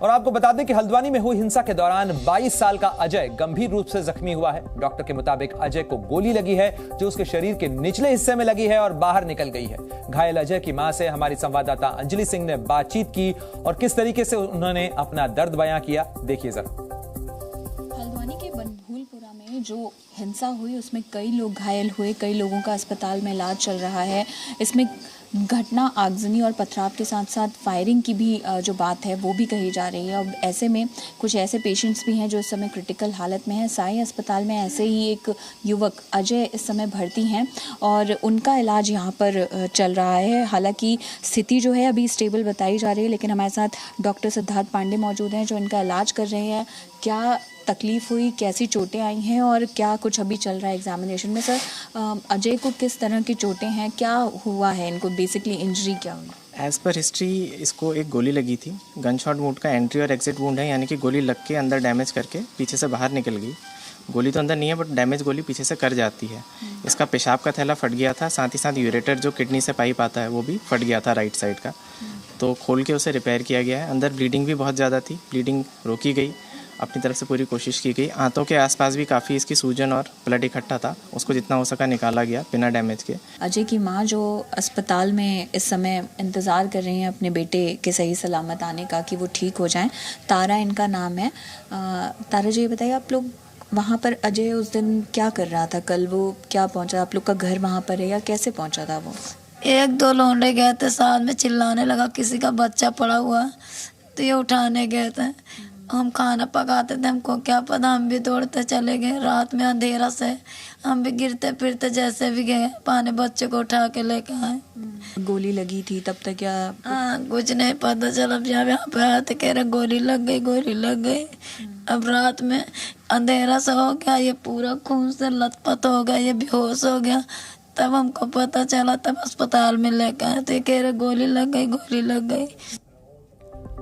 और आपको बता दें कि हल्द्वानी में हुई हिंसा के दौरान 22 साल का अजय गंभीर रूप से जख्मी हुआ है। डॉक्टर के मुताबिक अजय को गोली लगी है जो उसके शरीर के निचले हिस्से में लगी है और बाहर निकल गई है। घायल अजय की मां से हमारी संवाददाता अंजलि सिंह ने बातचीत की और किस तरीके से उन्होंने अपना दर्द बयां किया, देखिए जरा। हल्द्वानी के बनभूलपुरा में जो हिंसा हुई उसमें कई लोग घायल हुए, कई लोगों का अस्पताल में इलाज चल रहा है। इसमें घटना आगजनी और पथराव के साथ साथ फायरिंग की भी जो बात है वो भी कही जा रही है। अब ऐसे में कुछ ऐसे पेशेंट्स भी हैं जो इस समय क्रिटिकल हालत में हैं। साई अस्पताल में ऐसे ही एक युवक अजय इस समय भर्ती हैं और उनका इलाज यहाँ पर चल रहा है। हालांकि स्थिति जो है अभी स्टेबल बताई जा रही है, लेकिन हमारे साथ डॉक्टर सिद्धार्थ पांडे मौजूद हैं जो इनका इलाज कर रहे हैं। क्या तकलीफ हुई, कैसी चोटें आई हैं और क्या कुछ अभी चल रहा है एग्जामिनेशन में? सर, अजय को किस तरह की चोटें हैं, क्या हुआ है इनको, बेसिकली इंजरी क्या हुई? एज़ पर हिस्ट्री इसको एक गोली लगी थी। गन शॉट वुंड का एंट्री और एग्जिट वुंड है, यानी कि गोली लग के अंदर डैमेज करके पीछे से बाहर निकल गई। गोली तो अंदर नहीं है बट डैमेज गोली पीछे से कर जाती है। इसका पेशाब का थैला फट गया था, साथ ही साथ यूरेटर जो किडनी से पाइप आता है वो भी फट गया था राइट साइड का, तो खोल के उसे रिपेयर किया गया है। अंदर ब्लीडिंग भी बहुत ज़्यादा थी, ब्लीडिंग रोकी गई, अपनी तरफ से पूरी कोशिश की गई। आंतों के आसपास भी काफ़ी इसकी सूजन और ब्लड इकट्ठा था, उसको जितना हो सका निकाला गया बिना डैमेज के। अजय की मां जो अस्पताल में इस समय इंतज़ार कर रही हैं अपने बेटे के सही सलामत आने का कि वो ठीक हो जाएं, तारा इनका नाम है। तारा जी, ये बताइए आप लोग वहाँ पर अजय उस दिन क्या कर रहा था? कल वो क्या पहुँचा? आप लोग का घर वहाँ पर है या कैसे पहुँचा था वो? एक दो लौंडे गए थे, साथ में चिल्लाने लगा किसी का बच्चा पड़ा हुआ, तो ये उठाने गए थे। हम खाना पकाते थे, हमको क्या पता, हम भी दौड़ते चले गए। रात में अंधेरा से हम भी गिरते फिरते जैसे भी गए, पाने बच्चे को उठा के लेके आए। गोली लगी थी तब तक क्या? हाँ, कुछ नहीं पता चला। जब यहाँ पे आए थे कह रहे गोली लग गई, गोली लग गई। अब रात में अंधेरा सा हो गया, ये पूरा खून से लथपथ हो गया, ये बेहोश हो गया। तब हमको पता चला, तब अस्पताल में लेके आए थे, कह रहे गोली लग गई, गोली लग गई।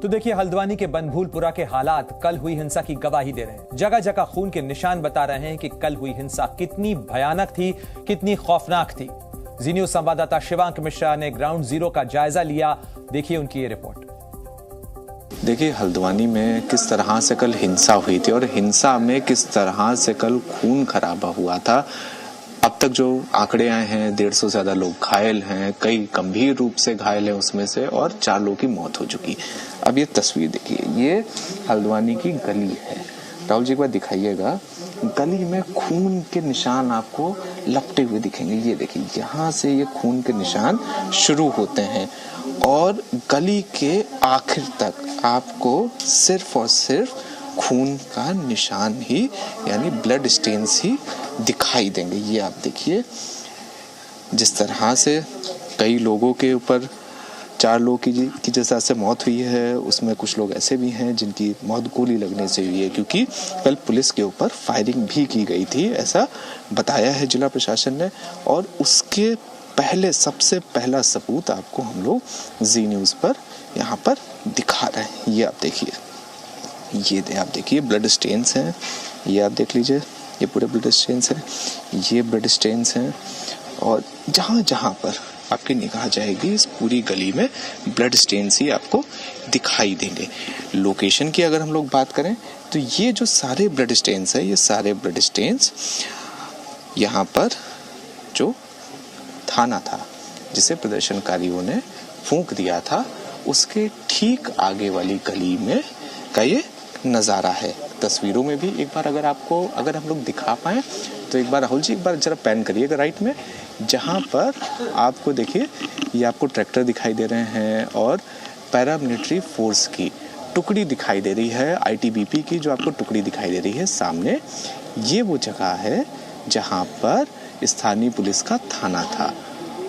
तो देखिए, हल्द्वानी के बनभूलपुरा के हालात कल हुई हिंसा की गवाही दे रहे हैं। जगह जगह खून के निशान बता रहे हैं कि कल हुई हिंसा कितनी भयानक थी, कितनी खौफनाक थी। जी न्यूज संवाददाता शिवांक मिश्रा ने ग्राउंड जीरो का जायजा लिया, देखिए उनकी ये रिपोर्ट। देखिए, हल्द्वानी में किस तरह से कल हिंसा हुई थी और हिंसा में किस तरह से कल खून खराबा हुआ था। अब तक जो आंकड़े आए हैं, 150 से ज्यादा लोग घायल हैं, कई गंभीर रूप से घायल हैं उसमें से, और 4 लोगों की मौत हो चुकी। अब ये तस्वीर देखिए, ये हल्द्वानी की गली है। राहुल जी एक बार दिखाइएगा, गली में खून के निशान आपको लपटे हुए दिखेंगे। ये देखिए, यहाँ से ये खून के निशान शुरू होते हैं और गली के आखिर तक आपको सिर्फ और सिर्फ खून का निशान ही, यानी ब्लड स्टेन्स ही दिखाई देंगे। ये आप देखिए, जिस तरह से कई लोगों के ऊपर, 4 लोगों की जैसा से मौत हुई है, उसमें कुछ लोग ऐसे भी हैं जिनकी मौत गोली लगने से हुई है, क्योंकि कल पुलिस के ऊपर फायरिंग भी की गई थी, ऐसा बताया है जिला प्रशासन ने। और उसके पहले, सबसे पहला सबूत आपको हम लोग जी न्यूज़ पर यहाँ पर दिखा रहे हैं। ये आप देखिए, आप देखिए ब्लड स्टेन्स हैं, ये आप देख लीजिए, ये पूरे ब्लड स्टेन्स हैं, ये ब्लड स्टेन्स हैं। और जहाँ जहाँ पर आपकी निगाह जाएगी, इस पूरी गली में ब्लड स्टेन्स ही आपको दिखाई देंगे। लोकेशन की अगर हम लोग बात करें तो ये जो सारे ब्लड स्टेन्स है, ये सारे ब्लड स्टेन्स यहाँ पर जो थाना था जिसे प्रदर्शनकारियों ने फूंक दिया था, उसके ठीक आगे वाली गली में का ये नज़ारा है। तस्वीरों में भी एक बार अगर हम लोग दिखा पाए तो एक बार राहुल जी एक बार जरा पैन करिएगा राइट में, जहाँ पर आपको देखिए, ये आपको ट्रैक्टर दिखाई दे रहे हैं और पैरामिलिट्री फोर्स की टुकड़ी दिखाई दे रही है, आईटीबीपी की जो आपको टुकड़ी दिखाई दे रही है सामने। ये वो जगह है जहाँ पर स्थानीय पुलिस का थाना था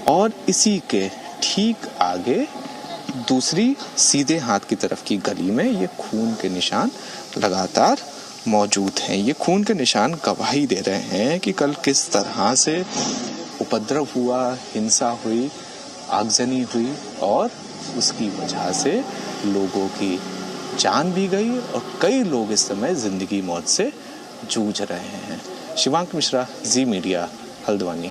और इसी के ठीक आगे दूसरी सीधे हाथ की तरफ की गली में ये खून के निशान लगातार मौजूद हैं। ये खून के निशान गवाही दे रहे हैं कि कल किस तरह से उपद्रव हुआ, हिंसा हुई, आगजनी हुई और उसकी वजह से लोगों की जान भी गई और कई लोग इस समय जिंदगी मौत से जूझ रहे हैं। शिवांक मिश्रा, जी मीडिया, हल्द्वानी।